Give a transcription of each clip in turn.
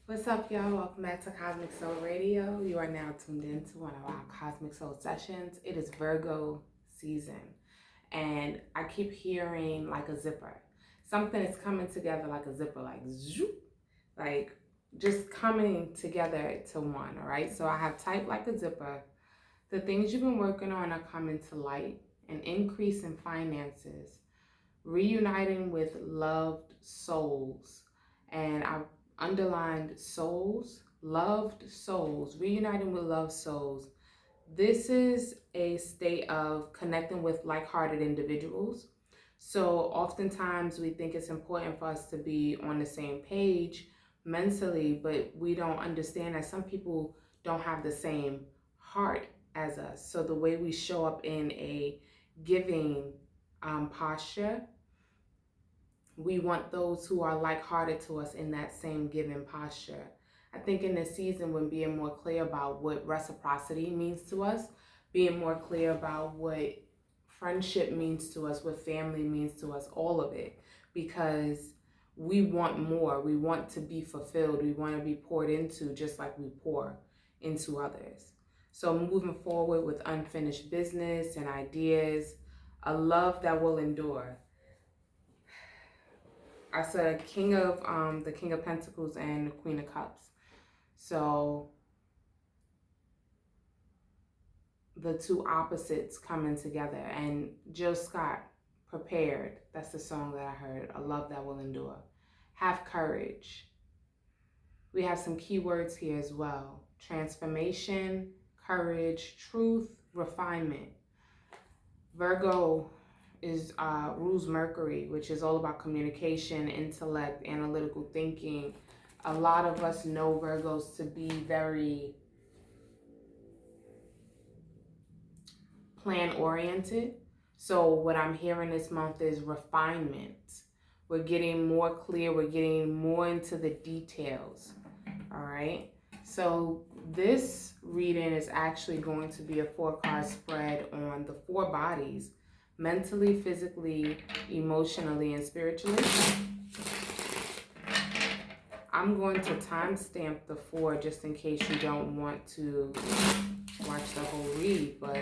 What's up, y'all? Welcome back to Cosmic Soul Radio. You are now tuned in to one of our Cosmic Soul sessions. It is Virgo season, and I keep hearing like a zipper. Something is coming together like a zipper, like zoop, like just coming together to one, all right? So I have typed like a zipper. The things you've been working on are coming to light, an increase in finances, reuniting with loved souls. And I've underlined souls, loved souls, reuniting with loved souls. This is a state of connecting with like-hearted individuals. So oftentimes we think it's important for us to be on the same page mentally, but we don't understand that some people don't have the same heart as us. So the way we show up in a giving posture, we want those who are like-hearted to us in that same giving posture. I think in this season, when being more clear about what reciprocity means to us, being more clear about what friendship means to us, what family means to us, all of it, because we want more. We want to be fulfilled. We want to be poured into just like we pour into others. So moving forward with unfinished business and ideas, a love that will endure. I said the King of Pentacles and the Queen of Cups. So the two opposites coming together. And Jill Scott, Prepared. That's the song that I heard. A love that will endure. Have courage. We have some keywords here as well. Transformation, courage, truth, refinement. Virgo is rules Mercury, which is all about communication, intellect, analytical thinking. A lot of us know Virgos to be very plan oriented. So what I'm hearing this month is refinement. We're getting more clear. We're getting more into the details. All right. So this reading is actually going to be a 4-card spread on the 4 bodies: mentally, physically, emotionally, and spiritually. I'm going to timestamp the 4 just in case you don't want to watch the whole read, but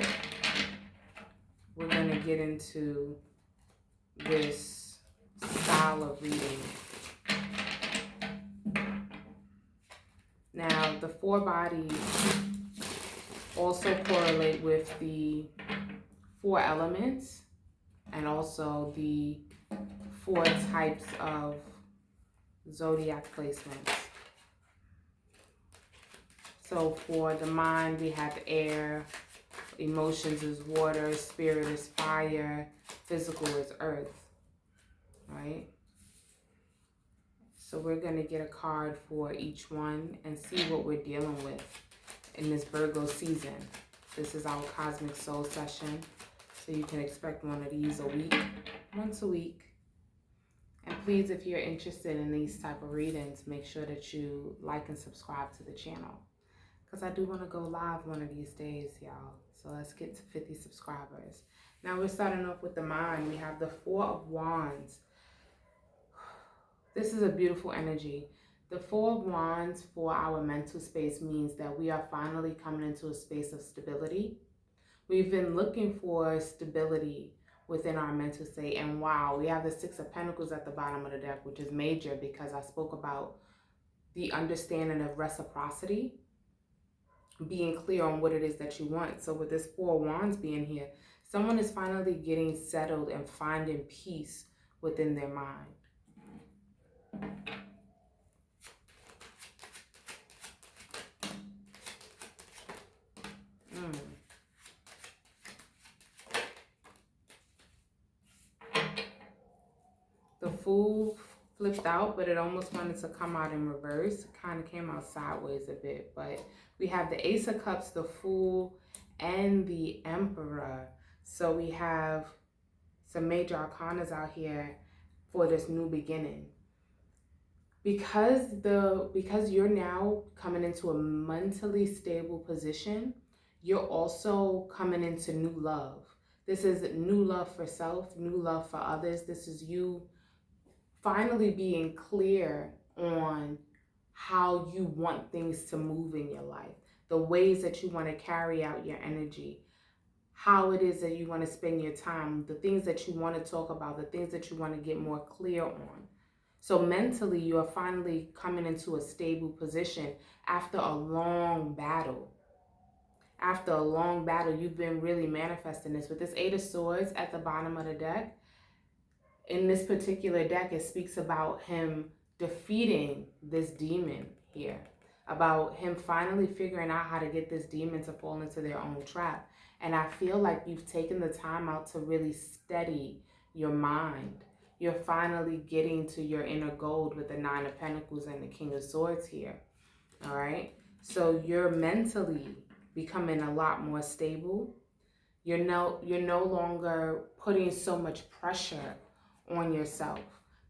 we're going to get into this style of reading. Now, the 4 bodies also correlate with the 4 elements and also the 4 types of zodiac placements. So for the mind, we have air, emotions is water, spirit is fire, physical is earth, right? So we're going to get a card for each one and see what we're dealing with in this Virgo season. This is our Cosmic Soul session, so you can expect one of these a week, once a week. And please, if you're interested in these type of readings, make sure that you like and subscribe to the channel, because I do want to go live one of these days, y'all. So let's get to 50 subscribers. Now we're starting off with the mind. We have the 4 of Wands. This is a beautiful energy. The 4 of Wands for our mental space means that we are finally coming into a space of stability. We've been looking for stability within our mental state, and wow, we have the 6 of Pentacles at the bottom of the deck, which is major because I spoke about the understanding of reciprocity, being clear on what it is that you want. So with this 4 of Wands being here, someone is finally getting settled and finding peace within their mind. The Fool flipped out, but it almost wanted to come out in reverse. It kind of came out sideways a bit, but we have the Ace of Cups, the Fool, and the Emperor. So we have some major arcanas out here for this new beginning. Because you're now coming into a mentally stable position, you're also coming into new love. This is new love for self, new love for others. This is you finally being clear on how you want things to move in your life, the ways that you want to carry out your energy, how it is that you want to spend your time, the things that you want to talk about, the things that you want to get more clear on. So mentally, you are finally coming into a stable position after a long battle. After a long battle, you've been really manifesting this. With this Eight of Swords at the bottom of the deck, in this particular deck, it speaks about him defeating this demon here, about him finally figuring out how to get this demon to fall into their own trap. And I feel like you've taken the time out to really steady your mind. You're finally getting to your inner gold with the Nine of Pentacles and the King of Swords here. All right. So you're mentally becoming a lot more stable. You're no longer putting so much pressure on yourself,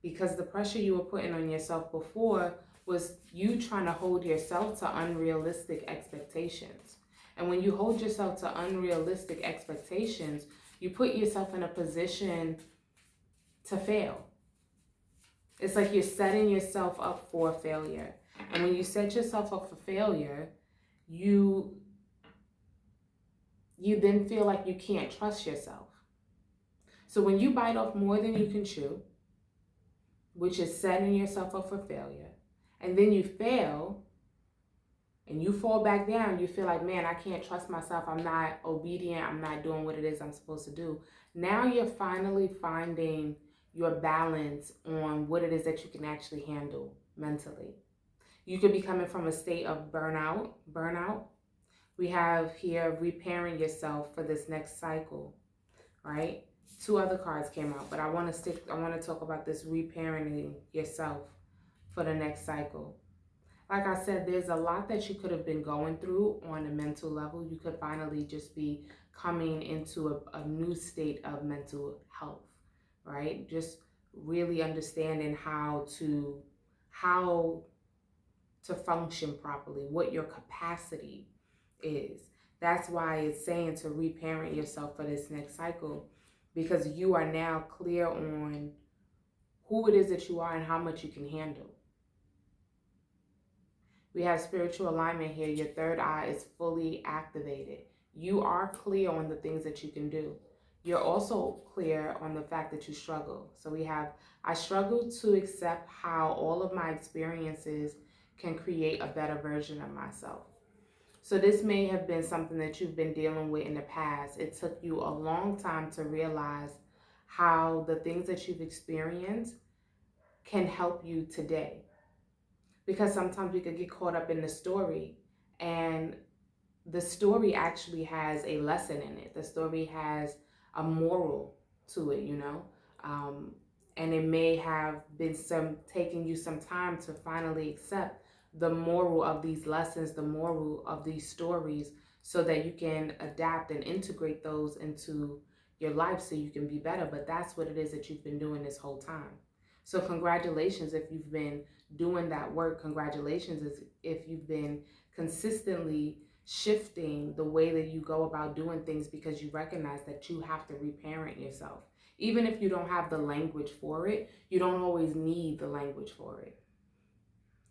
because the pressure you were putting on yourself before was you trying to hold yourself to unrealistic expectations. And when you hold yourself to unrealistic expectations, you put yourself in a position to fail. It's like you're setting yourself up for failure. And when you set yourself up for failure, you then feel like you can't trust yourself. So when you bite off more than you can chew, which is setting yourself up for failure, and then you fail and you fall back down, you feel like, man, I can't trust myself. I'm not obedient. I'm not doing what it is I'm supposed to do. Now you're finally finding your balance on what it is that you can actually handle mentally. You could be coming from a state of burnout. We have here repairing yourself for this next cycle, right? Two other cards came out, but I want to talk about this reparenting yourself for the next cycle. Like I said, there's a lot that you could have been going through on a mental level. You could finally just be coming into a new state of mental health, right? Just really understanding how to function properly, what your capacity is. That's why it's saying to reparent yourself for this next cycle, because you are now clear on who it is that you are and how much you can handle. We have spiritual alignment here. Your third eye is fully activated. You are clear on the things that you can do. You're also clear on the fact that you struggle. So we have, I struggle to accept how all of my experiences can create a better version of myself. So this may have been something that you've been dealing with in the past. It took you a long time to realize how the things that you've experienced can help you today. Because sometimes we could get caught up in the story, and the story actually has a lesson in it. The story has a moral to it, you know? And it may have been taking you some time to finally accept the moral of these lessons, the moral of these stories, so that you can adapt and integrate those into your life so you can be better. But that's what it is that you've been doing this whole time. So congratulations if you've been doing that work. Congratulations if you've been consistently shifting the way that you go about doing things, because you recognize that you have to reparent yourself. Even if you don't have the language for it, you don't always need the language for it.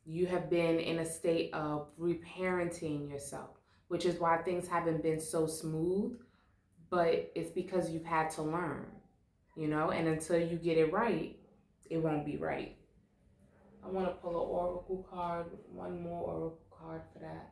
You have been in a state of reparenting yourself, which is why things haven't been so smooth, but it's because you've had to learn, you know, and until you get it right, it won't be right. I want to pull an oracle card, one more oracle card for that.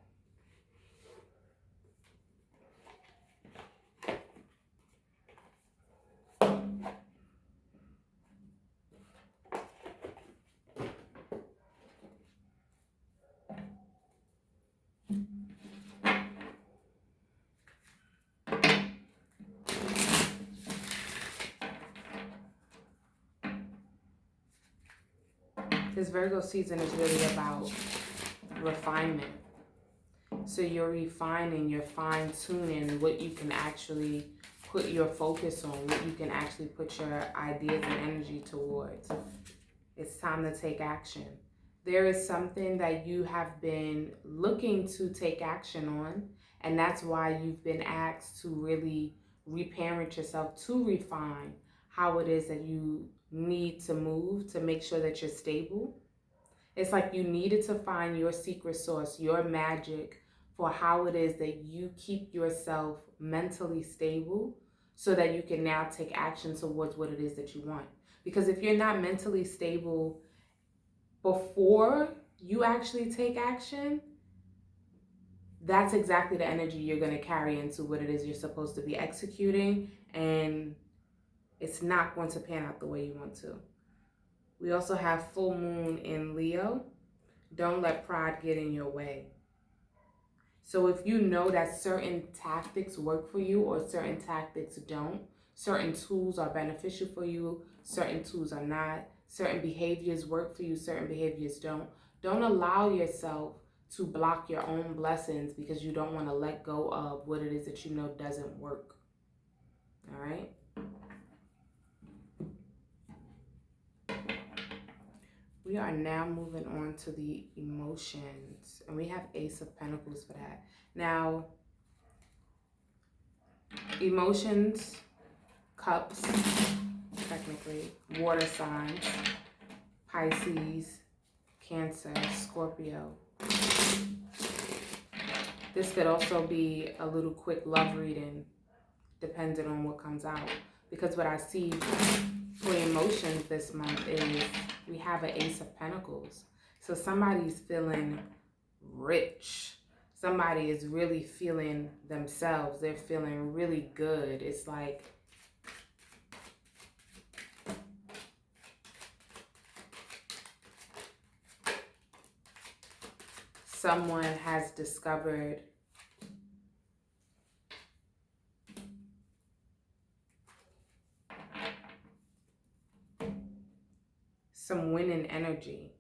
This Virgo season is really about refinement. So you're refining, you're fine-tuning what you can actually put your focus on, what you can actually put your ideas and energy towards. It's time to take action. There is something that you have been looking to take action on, and that's why you've been asked to really reparent yourself, to refine how it is that you need to move to make sure that you're stable. It's like you needed to find your secret sauce, your magic for how it is that you keep yourself mentally stable so that you can now take action towards what it is that you want. Because if you're not mentally stable before you actually take action, that's exactly the energy you're going to carry into what it is you're supposed to be executing, and it's not going to pan out the way you want to. We also have full moon in Leo. Don't let pride get in your way. So if you know that certain tactics work for you or certain tactics don't, certain tools are beneficial for you, certain tools are not, certain behaviors work for you, certain behaviors don't allow yourself to block your own blessings because you don't want to let go of what it is that you know doesn't work. All right? We are now moving on to the emotions, and we have Ace of Pentacles for that. Now, emotions, cups, technically, water signs, Pisces, Cancer, Scorpio. This could also be a little quick love reading, depending on what comes out. Because what I see for emotions this month is we have an Ace of Pentacles. So somebody's feeling rich. Somebody is really feeling themselves. They're feeling really good. It's like someone has discovered some winning energy.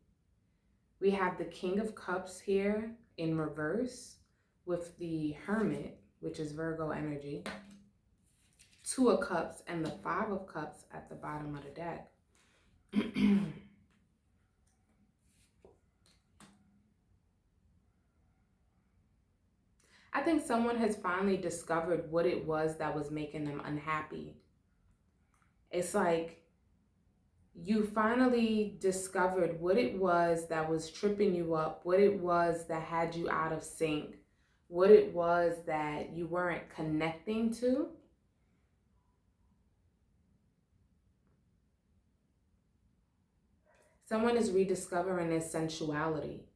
We have the King of Cups here in reverse with the Hermit, which is Virgo energy, Two of Cups, and the Five of Cups at the bottom of the deck. I think someone has finally discovered what it was that was making them unhappy. It's like you finally discovered what it was that was tripping you up, what it was that had you out of sync, what it was that you weren't connecting to. Someone is rediscovering their sensuality.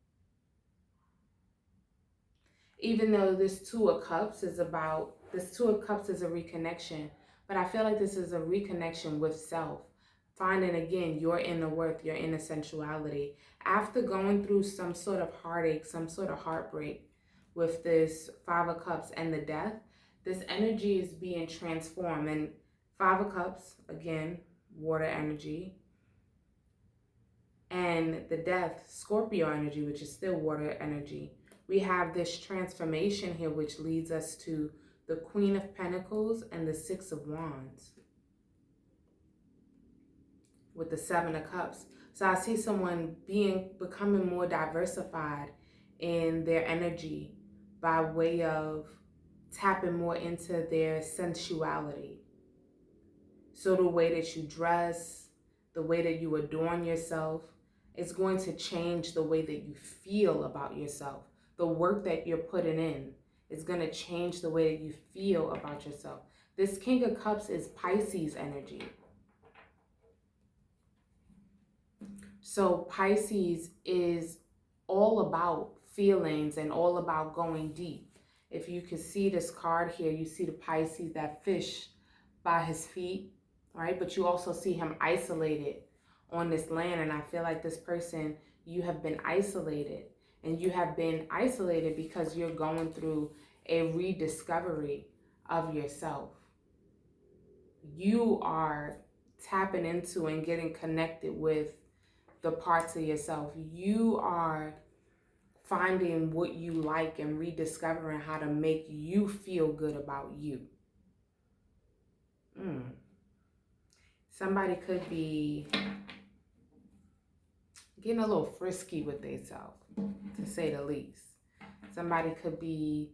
Even though this Two of Cups is a reconnection, but I feel like this is a reconnection with self. Finding again your inner worth, your inner sensuality. After going through some sort of heartache, some sort of heartbreak with this Five of Cups and the Death, this energy is being transformed. And Five of Cups, again, water energy. And the Death, Scorpio energy, which is still water energy. We have this transformation here, which leads us to the Queen of Pentacles and the Six of Wands with the Seven of Cups. So I see someone becoming more diversified in their energy by way of tapping more into their sensuality. So the way that you dress, the way that you adorn yourself, it's going to change the way that you feel about yourself. The work that you're putting in is going to change the way that you feel about yourself. This King of Cups is Pisces energy. So Pisces is all about feelings and all about going deep. If you can see this card here, you see the Pisces, that fish by his feet, right? But you also see him isolated on this land. And I feel like this person, you have been isolated. And you have been isolated because you're going through a rediscovery of yourself. You are tapping into and getting connected with the parts of yourself. You are finding what you like and rediscovering how to make you feel good about you. Somebody could be getting a little frisky with themselves, to say the least. Somebody could be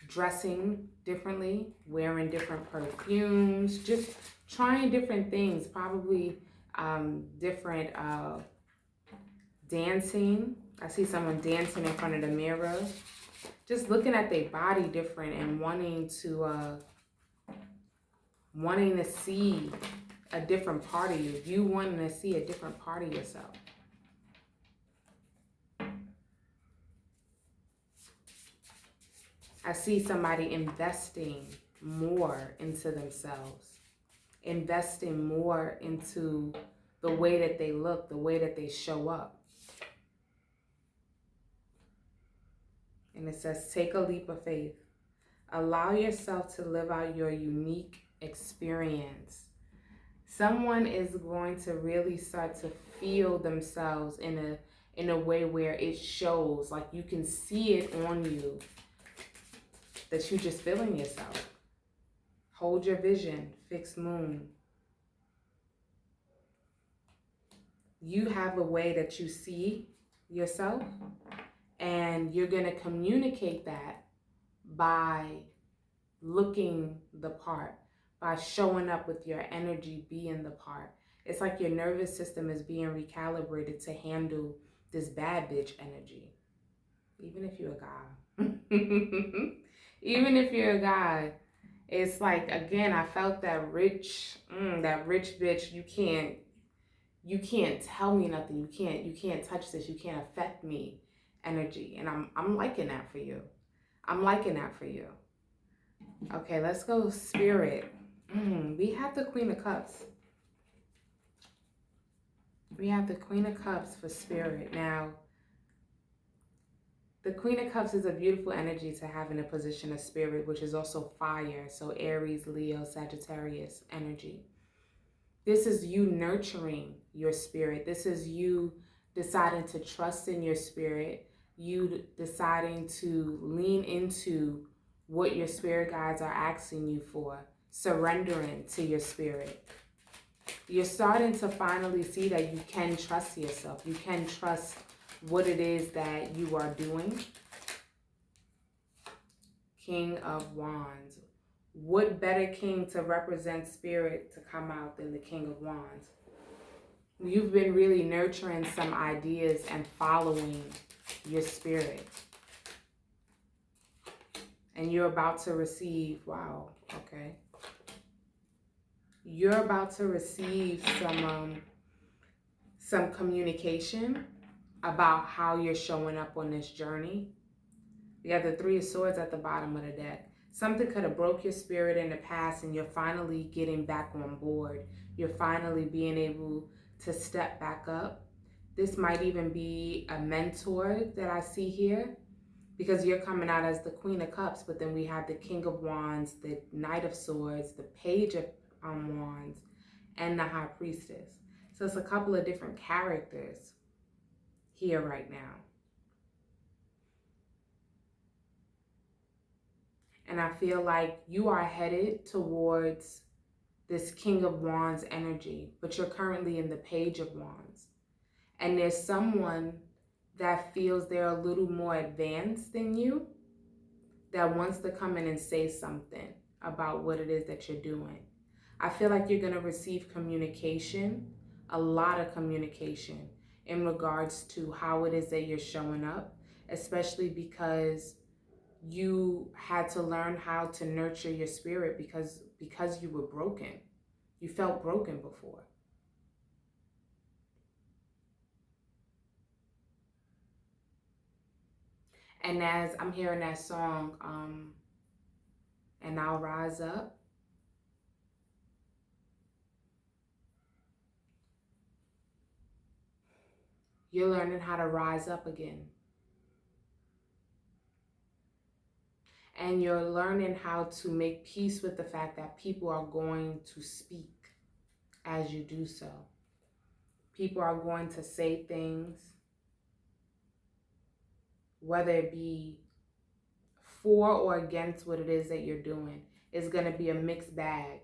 dressing differently, wearing different perfumes, just trying different things, probably different dancing. I see someone dancing in front of the mirror. Just looking at their body different and wanting to see a different part of you. You wanting to see a different part of yourself. I see somebody investing more into themselves, investing more into the way that they look, the way that they show up. And it says, take a leap of faith. Allow yourself to live out your unique experience. Someone is going to really start to feel themselves in a way where it shows, like you can see it on you, that you're just feeling yourself. Hold your vision, fixed moon. You have a way that you see yourself, and you're going to communicate that by looking the part, by showing up with your energy being the part. It's like your nervous system is being recalibrated to handle this bad bitch energy. Even if you're a guy. Even if you're a guy, it's like, again, I felt that rich bitch. You can't tell me nothing. You can't touch this. You can't affect me energy. And I'm liking that for you. I'm liking that for you. Okay, let's go spirit. We have the Queen of Cups. We have the Queen of Cups for spirit. Now, the Queen of Cups is a beautiful energy to have in a position of spirit, which is also fire. So Aries, Leo, Sagittarius energy. This is you nurturing your spirit. This is you deciding to trust in your spirit. You deciding to lean into what your spirit guides are asking you for. Surrendering to your spirit. You're starting to finally see that you can trust yourself. You can trust what it is that you are doing. King of Wands. What better king to represent spirit to come out than the King of Wands? You've been really nurturing some ideas and following your spirit. And you're about to receive, wow, okay. You're about to receive some communication about how you're showing up on this journey. You have the Three of Swords at the bottom of the deck. Something could have broke your spirit in the past, and you're finally getting back on board. You're finally being able to step back up. This might even be a mentor that I see here, because you're coming out as the Queen of Cups, but then we have the King of Wands, the Knight of Swords, the Page of Wands, and the High Priestess. So it's a couple of different characters here right now. And I feel like you are headed towards this King of Wands energy, but you're currently in the Page of Wands. And there's someone that feels they're a little more advanced than you that wants to come in and say something about what it is that you're doing. I feel like you're going to receive communication, a lot of communication in regards to how it is that you're showing up, especially because you had to learn how to nurture your spirit because you were broken. You felt broken before. And as I'm hearing that song, and I'll rise up, you're learning how to rise up again. And you're learning how to make peace with the fact that people are going to speak as you do so. People are going to say things, whether it be for or against what it is that you're doing. It's going to be a mixed bag.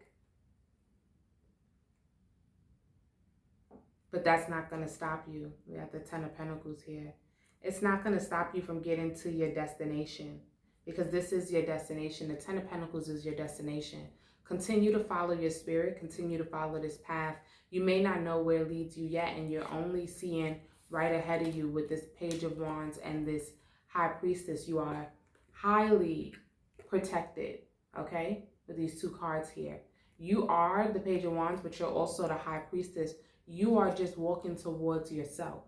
But that's not going to stop you. We have the Ten of Pentacles here. It's not going to stop you from getting to your destination, because this is your destination. The Ten of Pentacles is your destination. Continue to follow your spirit. Continue to follow this path. You may not know where it leads you yet, and you're only seeing right ahead of you with this Page of Wands and this High Priestess. You are highly protected, okay, with these two cards here. You are the Page of Wands, but you're also the High Priestess. You are just walking towards yourself.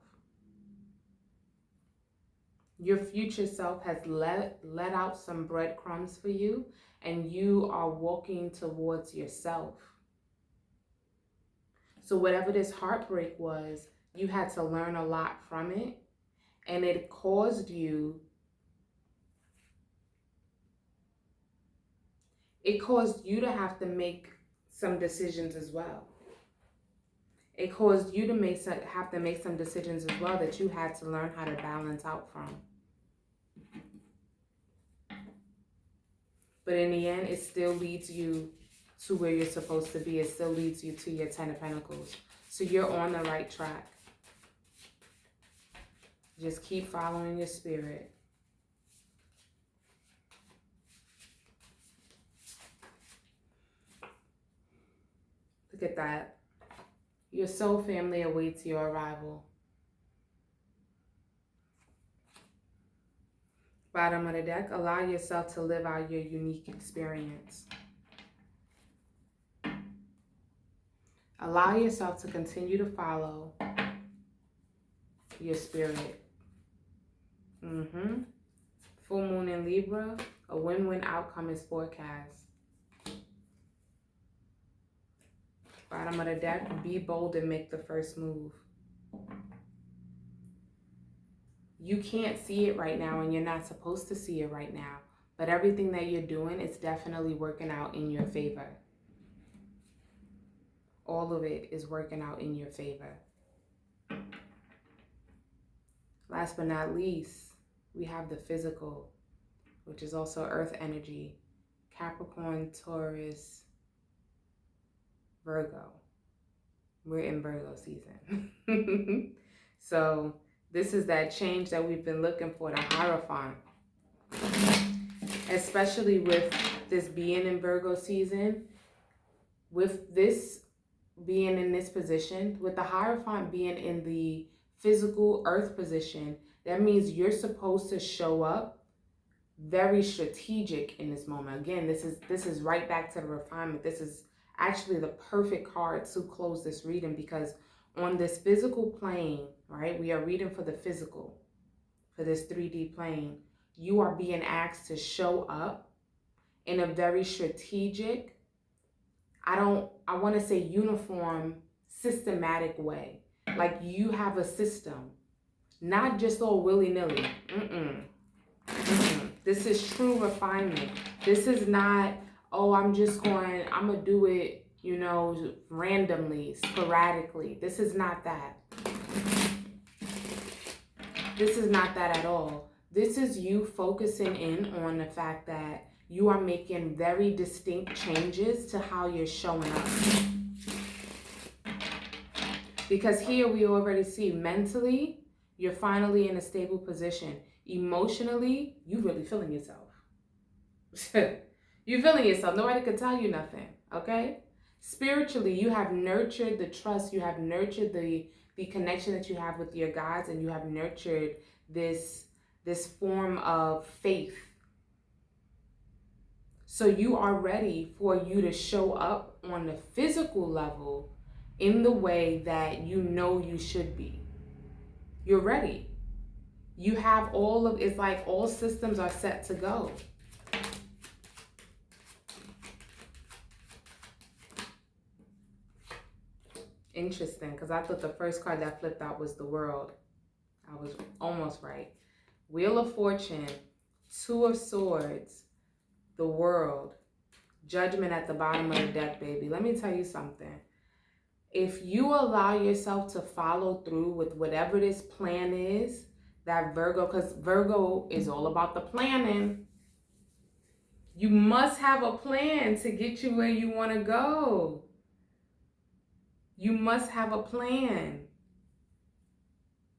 Your future self has let out some breadcrumbs for you, and you are walking towards yourself. So whatever this heartbreak was, you had to learn a lot from it, and it caused you to have to make some decisions as well. It caused you to have to make some decisions as well that you had to learn how to balance out from. But in the end, it still leads you to where you're supposed to be. It still leads you to your 10 of Pentacles. So you're on the right track. Just keep following your spirit. Look at that. Your soul family awaits your arrival. Bottom of the deck, allow yourself to live out your unique experience. Allow yourself to continue to follow your spirit. Full moon in Libra, a win-win outcome is forecast. Bottom of the deck, be bold and make the first move. You can't see it right now, and you're not supposed to see it right now. But everything that you're doing is definitely working out in your favor. All of it is working out in your favor. Last but not least, we have the physical, which is also earth energy. Capricorn, Taurus, Virgo. We're in Virgo season. So this is that change that we've been looking for, the Hierophant. Especially with this being in Virgo season, with this being in this position, with the Hierophant being in the physical earth position, that means you're supposed to show up very strategic in this moment. Again, this is right back to the refinement. This is actually the perfect card to close this reading, because on this physical plane, right, we are reading for the physical, for this 3D plane. You are being asked to show up in a very strategic, I want to say uniform, systematic way. Like you have a system, not just all willy-nilly. This is true refinement. This is not, oh, I'm gonna do it, you know, randomly, sporadically. This is not that. This is not that at all. This is you focusing in on the fact that you are making very distinct changes to how you're showing up. Because here we already see mentally, you're finally in a stable position. Emotionally, you really feeling yourself. You're feeling yourself. Nobody can tell you nothing, okay? Spiritually, you have nurtured the trust. You have nurtured the connection that you have with your gods, and you have nurtured this form of faith. So you are ready for you to show up on the physical level in the way that you know you should be. You're ready. You have it's like all systems are set to go. Interesting, because I thought the first card that flipped out was the World. I was almost right. Wheel of Fortune, Two of Swords, the World, Judgment at the bottom of the deck, baby. Let me tell you something. If you allow yourself to follow through with whatever this plan is, that Virgo, because Virgo is all about the planning. You must have a plan to get you where you want to go. You must have a plan.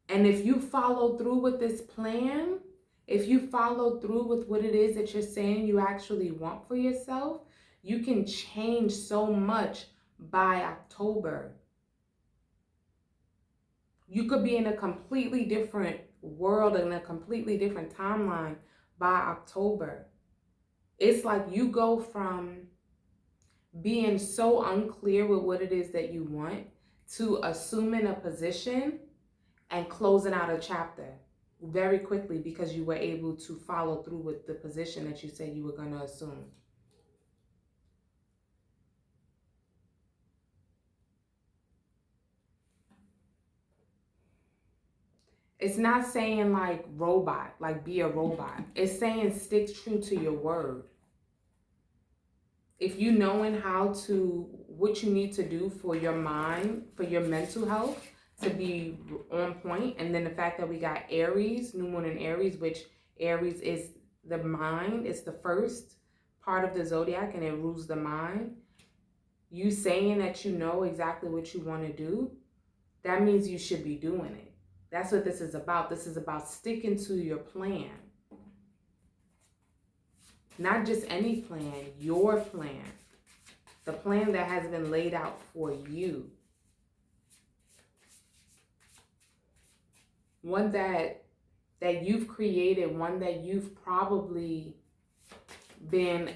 And if you follow through with this plan, if you follow through with what it is that you're saying you actually want for yourself, you can change so much by October. You could be in a completely different world, in a completely different timeline by October. It's like you go from being so unclear with what it is that you want to assuming a position and closing out a chapter very quickly because you were able to follow through with the position that you said you were going to assume. It's not saying like robot, like be a robot. It's saying stick true to your word. If you knowing what you need to do for your mind, for your mental health to be on point, and then the fact that we got Aries, new moon in Aries, which Aries is the mind, it's the first part of the zodiac and it rules the mind. You saying that you know exactly what you want to do, that means you should be doing it. That's what this is about. This is about sticking to your plan. Not just any plan, your plan. The plan that has been laid out for you. One that you've created, one that you've probably been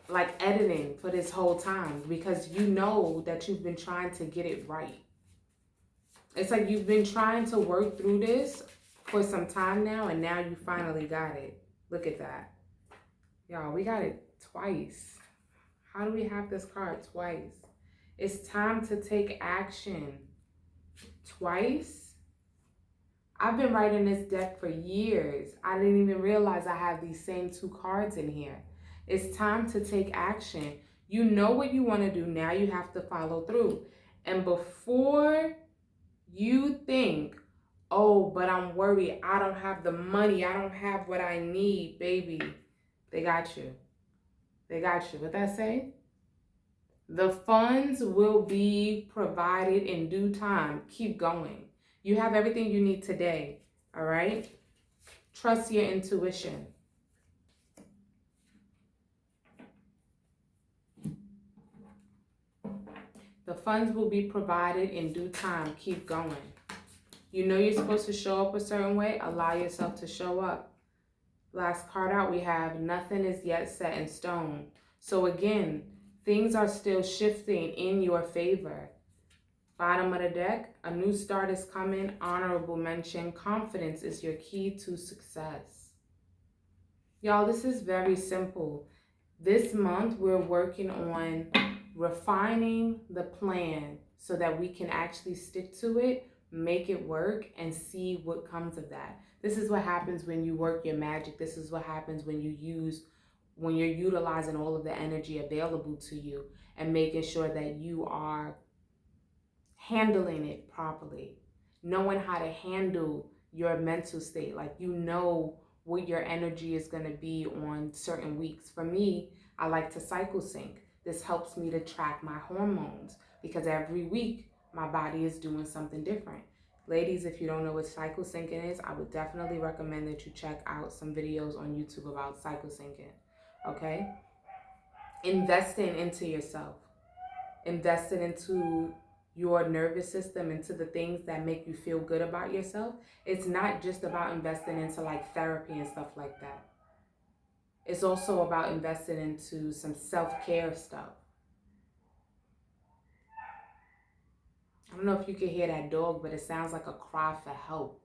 like editing for this whole time because you know that you've been trying to get it right. It's like you've been trying to work through this for some time now, and now you finally got it. Look at that. Y'all, we got it twice. How do we have this card twice? It's time to take action. Twice? I've been writing this deck for years. I didn't even realize I have these same two cards in here. It's time to take action. You know what you want to do. Now you have to follow through. And before you think, oh, but I'm worried, I don't have the money, I don't have what I need, baby, they got you. They got you. What that say? The funds will be provided in due time. Keep going. You have everything you need today, all right? Trust your intuition. The funds will be provided in due time. Keep going. You know you're supposed to show up a certain way. Allow yourself to show up. Last card out, we have nothing is yet set in stone. So again, things are still shifting in your favor. Bottom of the deck, a new start is coming. Honorable mention. Confidence is your key to success. Y'all, this is very simple. This month, we're working on refining the plan so that we can actually stick to it, make it work, and see what comes of that. This is what happens when you work your magic. This is what happens when you're utilizing all of the energy available to you and making sure that you are handling it properly, knowing how to handle your mental state. Like, you know what your energy is going to be on certain weeks. For me, I like to cycle sync. This helps me to track my hormones because every week my body is doing something different. Ladies, if you don't know what cycle syncing is, I would definitely recommend that you check out some videos on YouTube about cycle syncing, okay? Investing into yourself, investing into your nervous system, into the things that make you feel good about yourself. It's not just about investing into like therapy and stuff like that. It's also about investing into some self-care stuff. I don't know if you can hear that dog, but it sounds like a cry for help.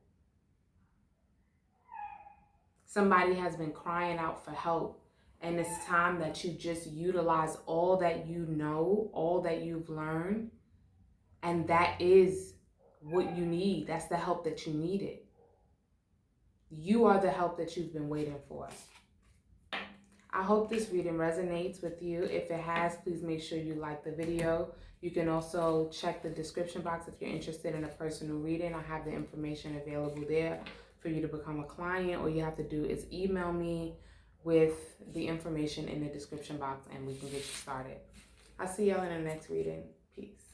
Somebody has been crying out for help, and it's time that you just utilize all that you know, all that you've learned, and that is what you need. That's the help that you needed. You are the help that you've been waiting for. I hope this reading resonates with you. If it has, please make sure you like the video. You can also check the description box if you're interested in a personal reading. I have the information available there for you to become a client. All you have to do is email me with the information in the description box and we can get you started. I'll see y'all in the next reading. Peace.